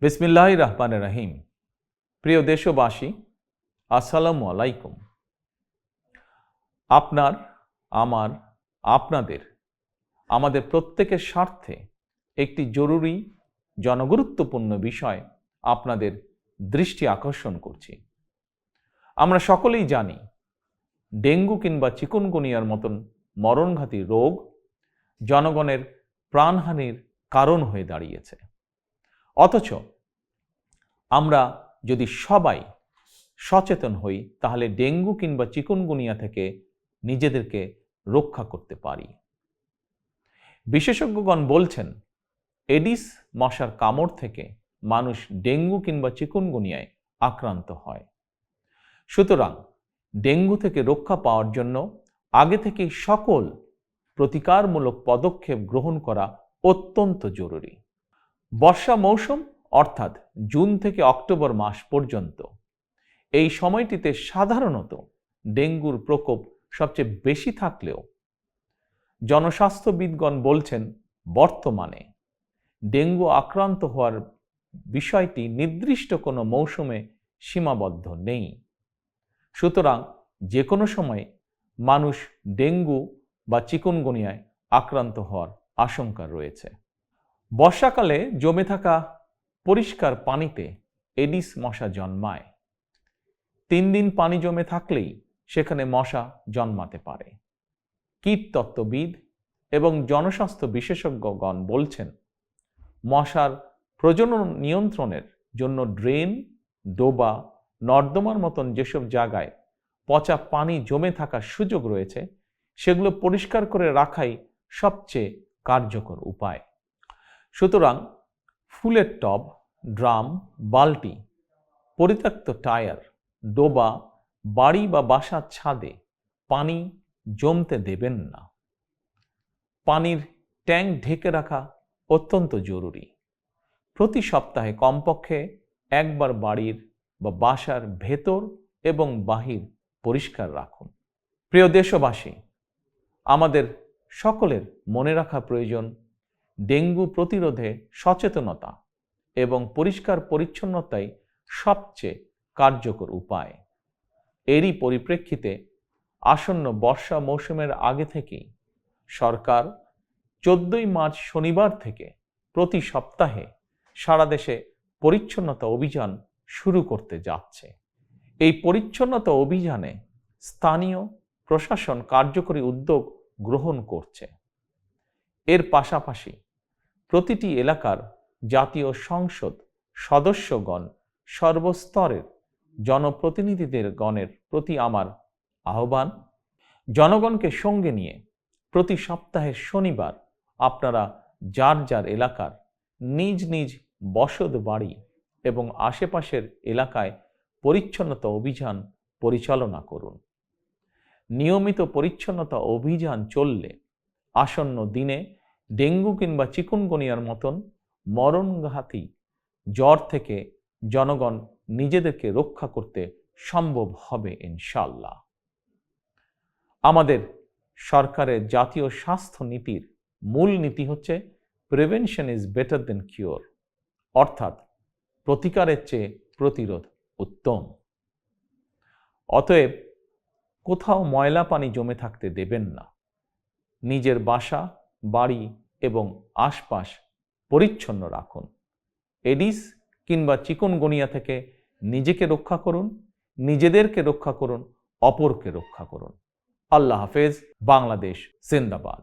বিসমিল্লাহির রহমানির রহিম। প্রিয় দেশবাসী, আসসালামু আলাইকুম। আপনার, আমার, আপনাদের, আমাদের প্রত্যেকের স্বার্থে একটি জরুরি জনগুরুত্বপূর্ণ বিষয় আপনাদের দৃষ্টি আকর্ষণ করছি। আমরা সকলেই জানি ডেঙ্গু কিংবা চিকুনগুনিয়ার মতন মরণঘাতী রোগ জনগণের প্রাণহানির কারণ হয়ে দাঁড়িয়েছে। অথচ আমরা যদি সবাই সচেতন হই তাহলে ডেঙ্গু কিংবা চিকুনগুনিয়া থেকে নিজেদেরকে রক্ষা করতে পারি। বিশেষজ্ঞগণ বলছেন এডিস মশার কামড় থেকে মানুষ ডেঙ্গু কিংবা চিকুনগুনিয়ায় আক্রান্ত হয়। সুতরাং ডেঙ্গু থেকে রক্ষা পাওয়ার জন্য আগে থেকেই সকল প্রতিকারমূলক পদক্ষেপ গ্রহণ করা অত্যন্ত জরুরি। বর্ষা মৌসুম অর্থাৎ জুন থেকে অক্টোবর মাস পর্যন্ত এই সময়টিতে সাধারণত ডেঙ্গুর প্রকোপ সবচেয়ে বেশি থাকলেও জনস্বাস্থ্যবিদগণ বলছেন বর্তমানে ডেঙ্গু আক্রান্ত হওয়ার বিষয়টি নির্দিষ্ট কোনো মৌসুমে সীমাবদ্ধ নেই। সুতরাং যে কোনো সময় মানুষ ডেঙ্গু বা চিকুনগুনিয়ায় আক্রান্ত হওয়ার আশঙ্কা রয়েছে। বর্ষাকালে জমে থাকা পরিষ্কার পানিতে এডিস মশা জন্মায়। 3 দিন পানি জমে থাকলেই সেখানে মশা জন্মাতে পারে। কীটতত্ত্ববিদ এবং জনস্বাস্থ্য বিশেষজ্ঞগণ বলছেন মশার প্রজনন নিয়ন্ত্রণের জন্য ড্রেন, ডোবা, নর্দমার মতন যেসব জায়গায় পচা পানি জমে থাকার সুযোগ রয়েছে সেগুলো পরিষ্কার করে রাখাই সবচেয়ে কার্যকর উপায়। সুতরাং ফুলের টব, ড্রাম, বালতি, পরিত্যক্ত টায়ার, ডোবা, বাড়ি বা বাসার ছাদে পানি জমতে দেবেন না। পানির ট্যাঙ্ক ঢেকে রাখা অত্যন্ত জরুরি। প্রতি সপ্তাহে কমপক্ষে একবার বাড়ির বা বাসার ভেতর এবং বাহির পরিষ্কার রাখুন। প্রিয় দেশবাসী, আমাদের সকলের মনে রাখা প্রয়োজন ডেঙ্গু প্রতিরোধে সচেতনতা এবং পরিষ্কার পরিচ্ছন্নতাই সবচেয়ে কার্যকর উপায়। এরই পরিপ্রেক্ষিতে আসন্ন বর্ষা মৌসুমের আগে থেকেই সরকার 14 মার্চ শনিবার থেকে প্রতি সপ্তাহে সারা দেশে পরিচ্ছন্নতা অভিযান শুরু করতে যাচ্ছে। এই পরিচ্ছন্নতা অভিযানে স্থানীয় প্রশাসন কার্যকরী উদ্যোগ গ্রহণ করছে। এর পাশাপাশি প্রতিটি এলাকার জাতীয় সংসদ সদস্যগণ সর্বস্তরের জনপ্রতিনিধিদের গণের প্রতি আমার আহ্বান, জনগণকে সঙ্গে নিয়ে প্রতি সপ্তাহের শনিবার আপনারা যার যার এলাকার নিজ নিজ বসত বাড়ি এবং আশেপাশের এলাকায় পরিচ্ছন্নতা অভিযান পরিচালনা করুন। নিয়মিত পরিচ্ছন্নতা অভিযান চললে আসন্ন দিনে ডেঙ্গু কিংবা চিকুনগুনিয়ার মতন মরণঘাতী জ্বর থেকে জনগণ নিজেদেরকে রক্ষা করতে সম্ভব হবে ইনশাআল্লাহ। আমাদের সরকারের জাতীয় স্বাস্থ্য নীতির মূল নীতি হচ্ছে prevention is better then cure, অর্থাৎ প্রতিকারের চেয়ে প্রতিরোধ উত্তম। অতএব কোথাও ময়লা পানি জমে থাকতে দেবেন না। নিজের বাসা, বাড়ি এবং আশপাশ পরিচ্ছন্ন রাখুন। এডিস কিংবা চিকুনগুনিয়া থেকে নিজেকে রক্ষা করুন, নিজেদেরকে রক্ষা করুন, অপরকে রক্ষা করুন। আল্লাহ হাফেজ। বাংলাদেশ জিন্দাবাদ।